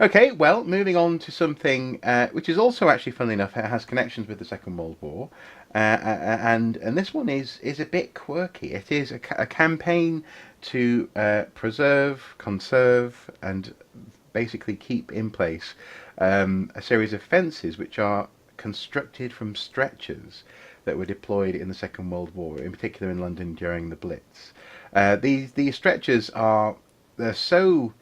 Okay, well, moving on to something which is also actually, funnily enough, it has connections with the Second World War, and this one is a bit quirky. It is a campaign to preserve, conserve, and basically keep in place a series of fences which are constructed from stretchers that were deployed in the Second World War, in particular in London during the Blitz. These stretchers are they're so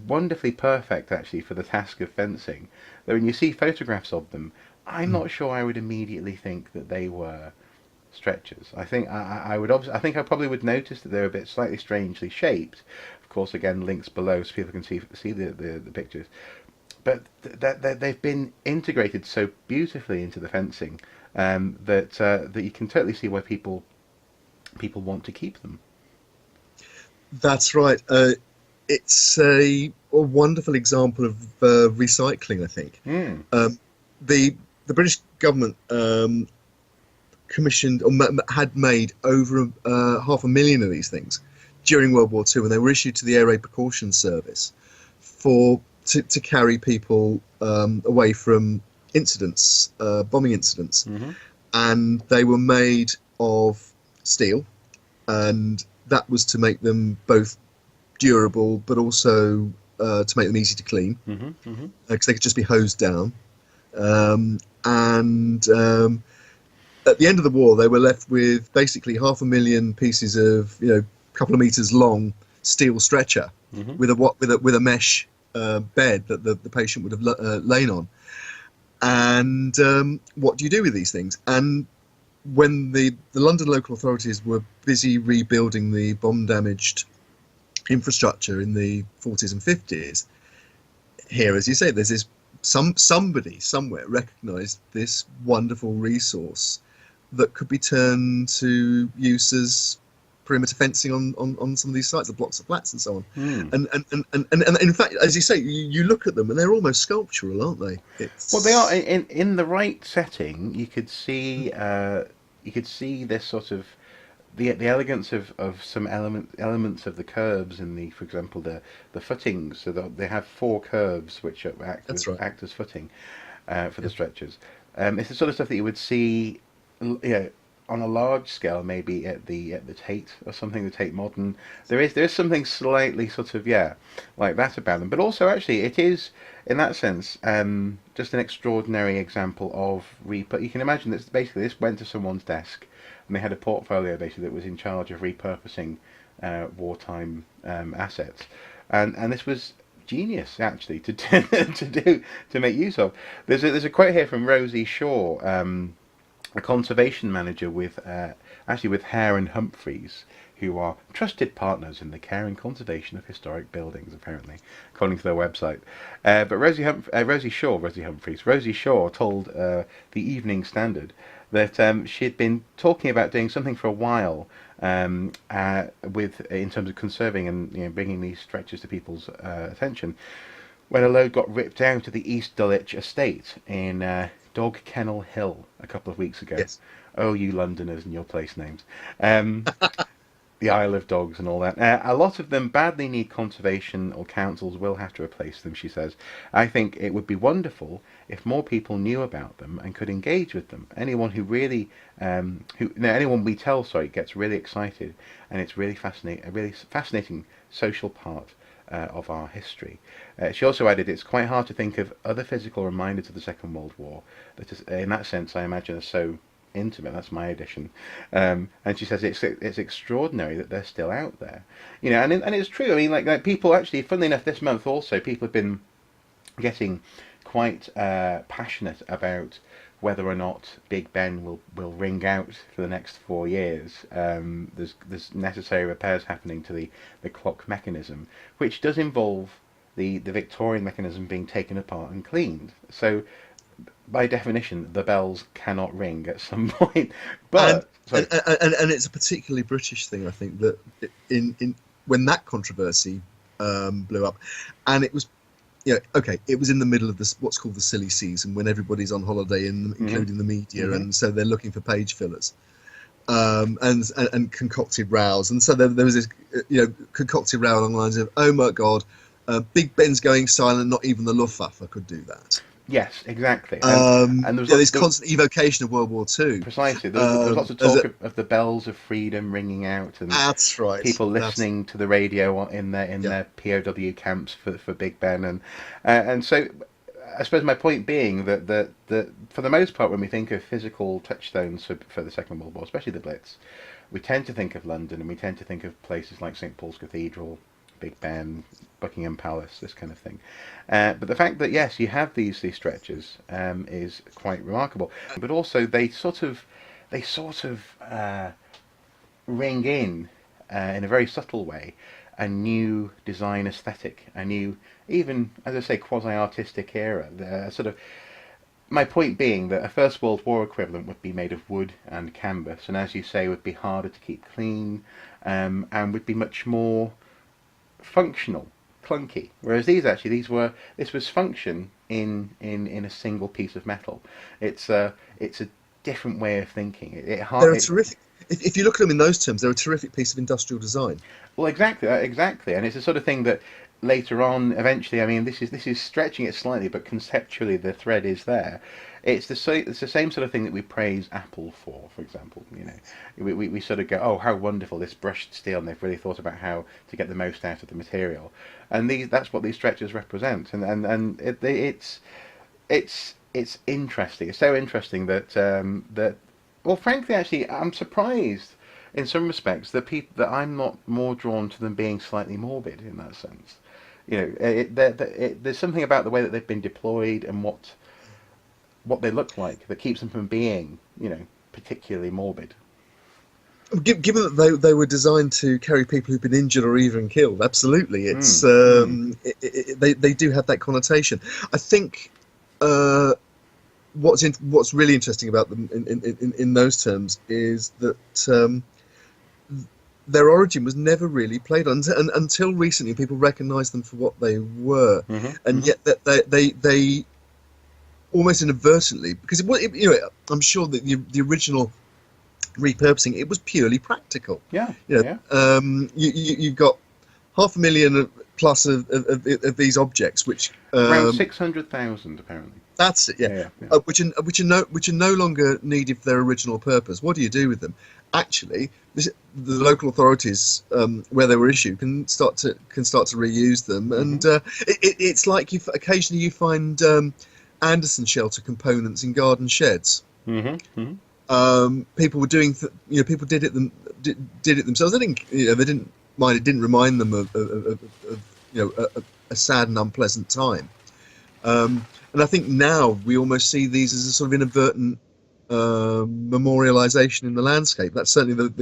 wonderfully perfect actually for the task of fencing that when you see photographs of them, I'm Mm. not sure I would immediately think that they were stretchers. I would obviously, I think I probably would notice that they're a bit slightly strangely shaped. Of course, again, links below so people can see the pictures. But they've been integrated so beautifully into the fencing that you can totally see why people want to keep them. That's right. It's a wonderful example of recycling, I think. Mm. Um, the British government commissioned or had made over 500,000 of these things during World War II, and they were issued to the Air Raid Precaution Service to carry people away from incidents, bombing incidents, Mm-hmm. and they were made of steel, and that was to make them both durable, but also to make them easy to clean Mm-hmm. Mm-hmm. because they could just be hosed down. And at the end of the war, they were left with basically 500,000 pieces of, a couple of meters long steel stretcher Mm-hmm. with a mesh bed that the patient would have lain on. And what do you do with these things? And when the London local authorities were busy rebuilding the bomb damaged infrastructure in the 40s and 50s, here, as you say, there's this somebody somewhere recognised this wonderful resource that could be turned to use as perimeter fencing on some of these sites, the blocks of flats and so on. Mm. And in fact, as you say, you look at them and they're almost sculptural, aren't they? Well, they are It's in the right setting. You could see this sort of the elegance of some elements of the curves in the, for example, the footings. So they have four curves which that's right. act as footing for the Yeah, stretchers. It's the sort of stuff that you would see, on a large scale, maybe at the Tate or something, the Tate Modern. There is something slightly sort of like that about them. But also, actually, it is in that sense just an extraordinary example of repurpose. You can imagine that basically this went to someone's desk and they had a portfolio basically that was in charge of repurposing wartime assets, and this was genius actually to make use of. There's a quote here from Rosie Shaw, a conservation manager with actually with Hare and Humphreys, who are trusted partners in the care and conservation of historic buildings, apparently, according to their website. But Rosie Shaw told the Evening Standard that she had been talking about doing something for a while with in terms of conserving and bringing these stretchers to people's attention when a load got ripped out of the East Dulwich estate in Dog Kennel Hill a couple of weeks ago. yes. Oh, you Londoners and your place names. Um, the Isle of Dogs and all that. A lot of them badly need conservation, or councils will have to replace them, she says. I think it would be wonderful if more people knew about them and could engage with them. Anyone who really, anyone we tell, sorry, gets really excited, and it's really fascinating, a really fascinating social part of our history. She also added, it's quite hard to think of other physical reminders of the Second World War that, is, in that sense, I imagine are so intimate. That's my addition. And she says it's extraordinary that they're still out there. And it's true. I mean, like people actually, funnily enough, this month also people have been getting quite passionate about whether or not Big Ben will ring out for the next 4 years. There's necessary repairs happening to the clock mechanism, which does involve the Victorian mechanism being taken apart and cleaned. So by definition, the bells cannot ring at some point. and But and, sorry. and it's a particularly British thing, I think, that in when that controversy blew up, and it was, okay, it was in the middle of this what's called the silly season when everybody's on holiday, Hmm. including the media, Hmm. and so they're looking for page fillers, and concocted rows, and so there was this concocted row along the lines of, oh my god. Big Ben's going silent. Not even the Luftwaffe could do that. Yes, exactly. And there was This constant evocation of World War II. precisely there was lots of talk of the bells of freedom ringing out, and That's right. people listening to the radio in their POW camps for Big Ben, and so I suppose my point being that for the most part, when we think of physical touchstones for the Second World War, especially the Blitz, we tend to think of London, and we tend to think of places like St Paul's Cathedral, Big Ben, Buckingham Palace, this kind of thing. But the fact that yes, you have these stretches is quite remarkable. But also they sort of ring in a very subtle way, a new design aesthetic, a new, even as I say, quasi-artistic era. Sort of, my point being that a First World War equivalent would be made of wood and canvas, and as you say, would be harder to keep clean, and would be much more functional, clunky. Whereas this was function in a single piece of metal. It's a different way of thinking. They're terrific. If you look at them in those terms, they're a terrific piece of industrial design. Well, exactly, and it's the sort of thing that later on, eventually, I mean, this is stretching it slightly, but conceptually the thread is there. It's the same sort of thing that we praise Apple for example. You know, we sort of go, oh, how wonderful this brushed steel, and they've really thought about how to get the most out of the material, and that's what these stretches represent, and it's interesting. It's so interesting that well, frankly, actually, I'm surprised in some respects that I'm not more drawn to them being slightly morbid in that sense. You know, there's something about the way that they've been deployed and what they look like that keeps them from being, you know, particularly morbid. Given that they were designed to carry people who've been injured or even killed, absolutely, it's they do have that connotation. I think what's really interesting about them in those terms is that their origin was never really played on until recently. People recognised them for what they were, yet that they almost inadvertently, because I'm sure that the original repurposing, it was purely practical. You've got 500,000 plus of these objects, which around 600,000 apparently. That's it, which are no longer needed for their original purpose. What do you do with them? Actually, the local authorities, where they were issued, can start to reuse them, and it's like occasionally you find Anderson shelter components in garden sheds. People were doing, people did it themselves. They didn't mind. It didn't remind them of a sad and unpleasant time. And I think now we almost see these as a sort of inadvertent memorialisation in the landscape. That's certainly what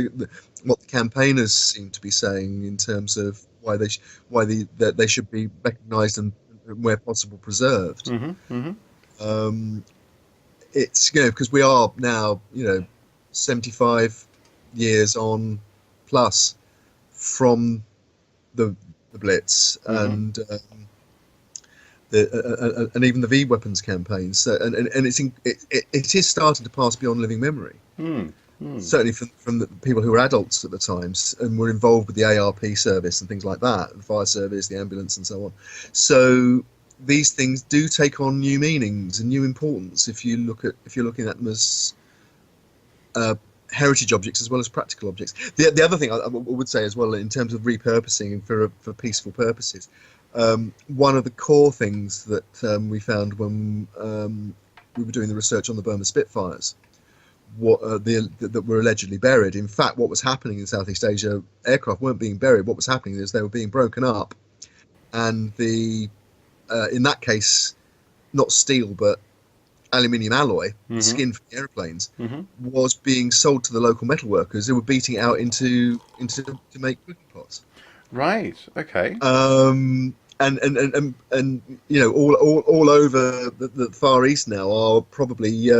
the campaigners seem to be saying in terms of why they should be recognised and where possible preserved. It's because we are now 75 years on plus from the Blitz and even the V weapons campaigns, and it is starting to pass beyond living memory. Certainly from the people who were adults at the times and were involved with the ARP service and things like that, the fire service, the ambulance, and so on. So these things do take on new meanings and new importance if you're looking at them as heritage objects as well as practical objects. The other thing I would say as well, in terms of repurposing for peaceful purposes, one of the core things that we found when we were doing the research on the Burma Spitfires, that were allegedly buried. In fact, what was happening in Southeast Asia, aircraft weren't being buried. What was happening is they were being broken up, and in that case, not steel but aluminium alloy, skin for the airplanes, was being sold to the local metalworkers who were beating it out into to make cooking pots. Right. Okay. And all over the Far East now are probably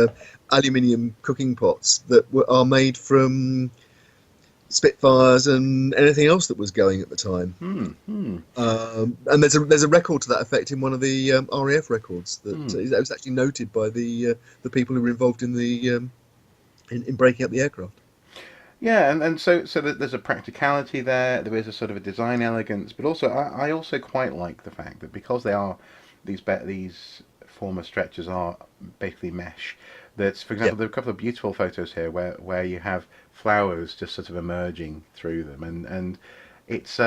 aluminium cooking pots that are made from Spitfires and anything else that was going at the time. And there's a record to that effect in one of the RAF records that was actually noted by the people who were involved in the in breaking up the aircraft. Yeah, and so that there's a practicality there. There is a sort of a design elegance, but also I also quite like the fact that because they are these former stretchers are basically mesh. That, for Yeah, example, there are a couple of beautiful photos here where you have flowers just sort of emerging through them, and it's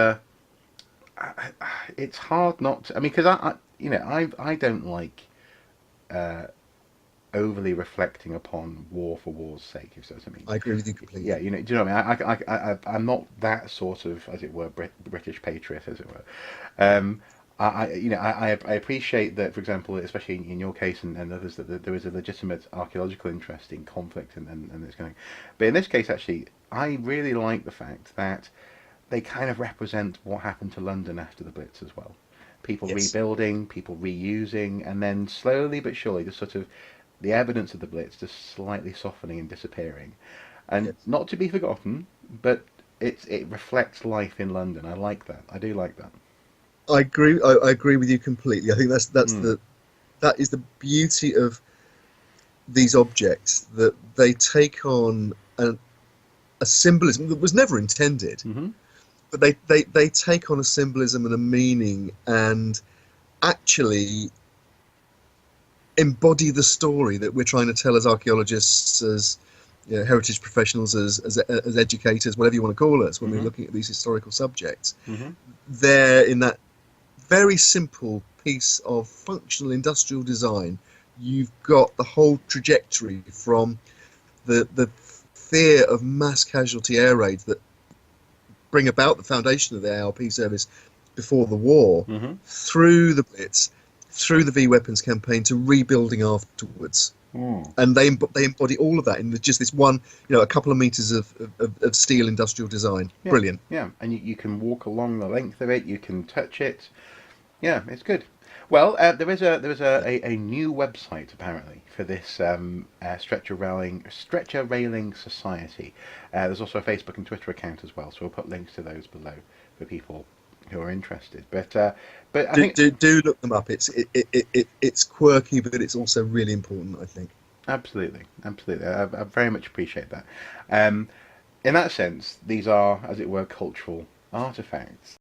it's hard not to, I mean, because I don't like uh, overly reflecting upon war for war's sake, if you know what I mean. I agree with you Yeah, completely. do you know what I mean? I'm not that sort of, as it were, British patriot, as it were. Um, I appreciate that, for example, especially in your case and others, that there is a legitimate archaeological interest in conflict and this kind of. But in this case, actually, I really like the fact that they kind of represent what happened to London after the Blitz as well. People Yes, rebuilding, people reusing, and then slowly but surely, just sort of the evidence of the Blitz just slightly softening and disappearing. And yes. not to be forgotten, but it reflects life in London. I like that. I do like that. I agree. I agree with you completely. I think Mm. that is the beauty of these objects, that they take on a symbolism that was never intended, Hmm. but they take on a symbolism and a meaning, and actually embody the story that we're trying to tell as archaeologists, as heritage professionals, as educators, whatever you want to call us, when we're Hmm. looking at these historical subjects. Hmm. There, in that very simple piece of functional industrial design, you've got the whole trajectory from the fear of mass casualty air raids that bring about the foundation of the ARP service before the war, Hmm. through the Blitz, through the V Weapons campaign, to rebuilding afterwards. Mm. And they embody all of that in just this one, a couple of meters of steel industrial design. Yeah, Brilliant. yeah. And you can walk along the length of it. You can touch it. Yeah, it's good. Well, there is Yeah. a new website apparently for this stretcher railing society. There's also a Facebook and Twitter account as well, so we'll put links to those below for people who are interested. But I think Do look them up. It's quirky, but it's also really important, I think. absolutely, absolutely, I very much appreciate that. Um, in that sense, these are, as it were, cultural artifacts.